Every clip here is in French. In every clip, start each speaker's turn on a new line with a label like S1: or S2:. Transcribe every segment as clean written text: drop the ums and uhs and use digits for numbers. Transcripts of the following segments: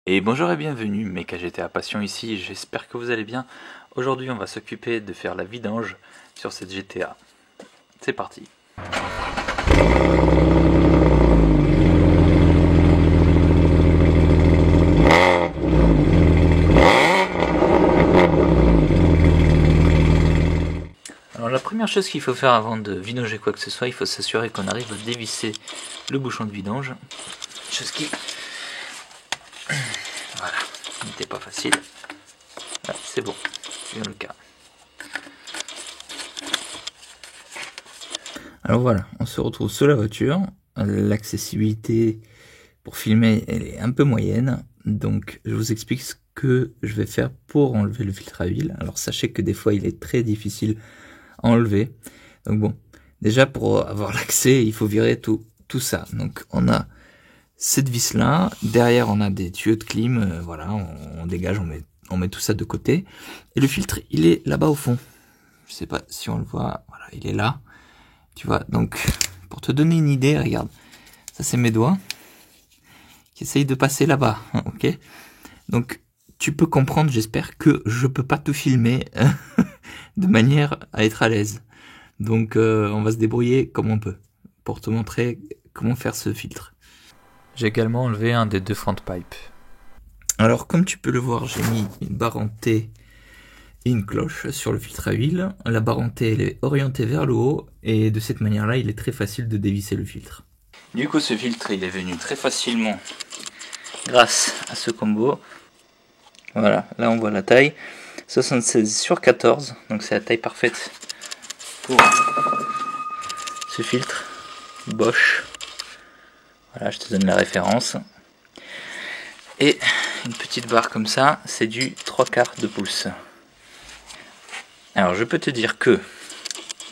S1: Et bonjour et bienvenue, Mecha GTA Passion ici, j'espère que vous allez bien. Aujourd'hui on va s'occuper de faire la vidange sur cette GTA. C'est parti. Alors la première chose qu'il faut faire avant de vidanger quoi que ce soit, il faut s'assurer qu'on arrive à dévisser le bouchon de vidange. Chose qui... Voilà, n'était pas facile. Voilà, c'est bon, c'est bien le cas. Alors voilà, on se retrouve sur la voiture. L'accessibilité pour filmer, elle est un peu moyenne. Donc je vous explique ce que je vais faire pour enlever le filtre à huile. Alors sachez que des fois il est très difficile à enlever. Donc bon, déjà pour avoir l'accès, il faut virer tout ça. Donc on a cette vis là, derrière on a des tuyaux de clim, voilà, on dégage, on met tout ça de côté. Et le filtre il est là-bas au fond. Je sais pas si on le voit, voilà, il est là. Tu vois, donc pour te donner une idée, regarde, ça c'est mes doigts qui essayent de passer là-bas, ok? Donc tu peux comprendre, j'espère, que je peux pas tout filmer de manière à être à l'aise. Donc on va se débrouiller comme on peut pour te montrer comment faire ce filtre. J'ai également enlevé un des deux front pipes. Alors comme tu peux le voir, j'ai mis une barre en T et une cloche sur le filtre à huile. La barre en T elle est orientée vers le haut et de cette manière là il est très facile de dévisser le filtre. Du coup ce filtre il est venu très facilement grâce à ce combo. Voilà, là on voit la taille 76/14, donc c'est la taille parfaite pour ce filtre Bosch. Voilà, je te donne la référence. Et une petite barre comme ça, c'est du 3/4 de pouce. Alors je peux te dire que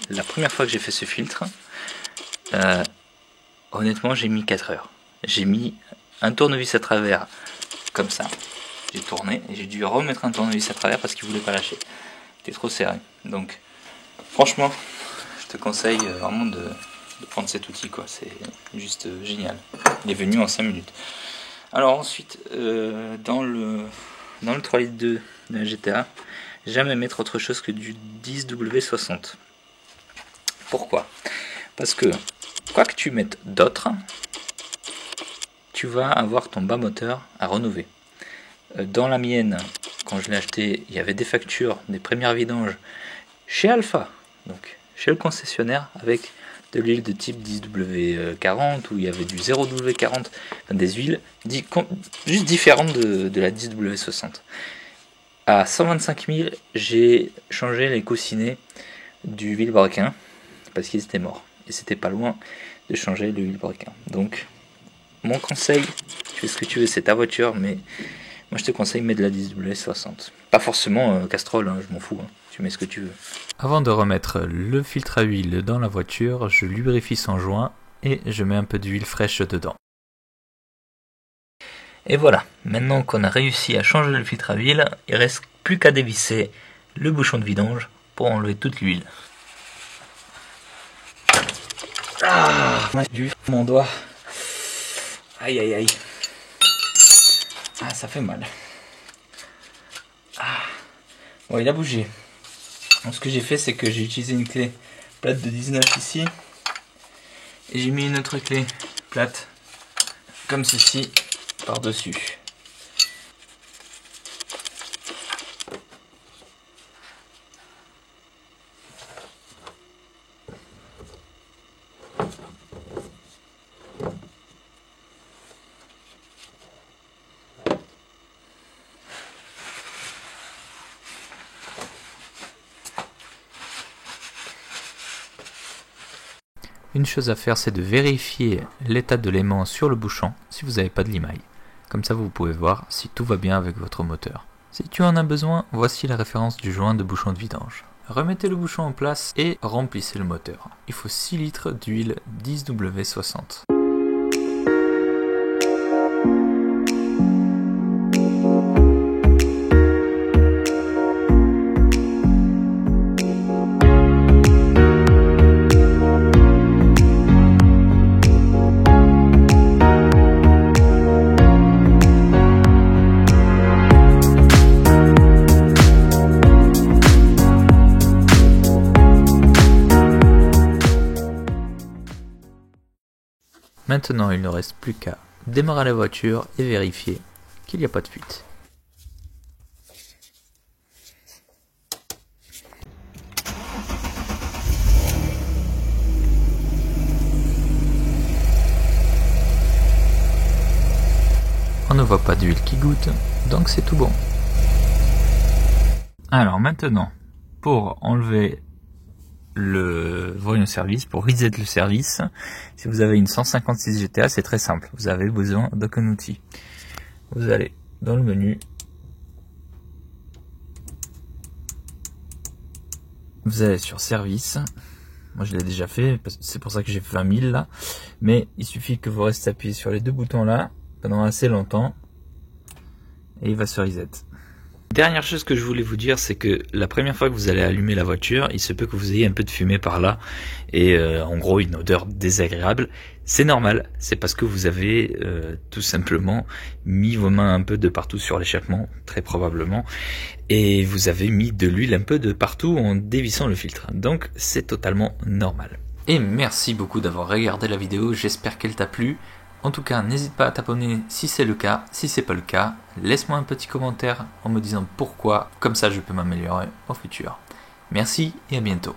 S1: la première fois que j'ai fait ce filtre, honnêtement j'ai mis 4 heures. J'ai mis un tournevis à travers comme ça. J'ai tourné et j'ai dû remettre un tournevis à travers parce qu'il voulait pas lâcher. C'était trop serré. Donc franchement, je te conseille vraiment de prendre cet outil, quoi. C'est juste génial. Il est venu en 5 minutes. Alors ensuite, dans le 3 litres 2 de la GTA, jamais mettre autre chose que du 10W60. Pourquoi? Parce que quoi que tu mettes d'autre, tu vas avoir ton bas moteur à renouveler. Dans la mienne, quand je l'ai acheté, il y avait des factures des premières vidanges chez Alpha, donc chez le concessionnaire, avec de l'huile de type 10W40 où il y avait du 0W40, enfin des huiles juste différentes de la 10W60. À 125 000, j'ai changé les coussinets du vilebrequin parce qu'ils étaient morts et c'était pas loin de changer le vilebrequin. Donc mon conseil, tu fais ce que tu veux, c'est ta voiture, mais moi je te conseille de mettre de la 10W60. Pas forcément Castrol, hein, je m'en fous, hein. Tu mets ce que tu veux. Avant de remettre le filtre à huile dans la voiture, je lubrifie son joint et je mets un peu d'huile fraîche dedans. Et voilà, maintenant qu'on a réussi à changer le filtre à huile, il reste plus qu'à dévisser le bouchon de vidange pour enlever toute l'huile. Ah, mon doigt. Aïe aïe aïe. Ah, ça fait mal. Ah. Bon, il a bougé. Donc, ce que j'ai fait, c'est que j'ai utilisé une clé plate de 19 ici. Et j'ai mis une autre clé plate, comme ceci, par-dessus. Une chose à faire, c'est de vérifier l'état de l'aimant sur le bouchon si vous n'avez pas de limaille. Comme ça, vous pouvez voir si tout va bien avec votre moteur. Si tu en as besoin, voici la référence du joint de bouchon de vidange. Remettez le bouchon en place et remplissez le moteur. Il faut 6 litres d'huile 10W60. Maintenant, il ne reste plus qu'à démarrer la voiture et vérifier qu'il n'y a pas de fuite. On ne voit pas d'huile qui goûte, donc c'est tout bon. Alors maintenant, pour enlever le voyant service, pour reset le service, si vous avez une 156 GTA, c'est très simple. Vous avez besoin d'aucun outil. Vous allez dans le menu, vous allez sur service. Moi je l'ai déjà fait, c'est pour ça que j'ai fait 20 000 là. Mais il suffit que vous restez appuyé sur les deux boutons là pendant assez longtemps et il va se reset. Dernière chose que je voulais vous dire, c'est que la première fois que vous allez allumer la voiture, il se peut que vous ayez un peu de fumée par là et en gros une odeur désagréable. C'est normal, c'est parce que vous avez tout simplement mis vos mains un peu de partout sur l'échappement, très probablement, et vous avez mis de l'huile un peu de partout en dévissant le filtre. Donc c'est totalement normal. Et merci beaucoup d'avoir regardé la vidéo, j'espère qu'elle t'a plu. En tout cas, n'hésite pas à t'abonner si c'est le cas. Si c'est pas le cas, laisse-moi un petit commentaire en me disant pourquoi, comme ça je peux m'améliorer au futur. Merci et à bientôt.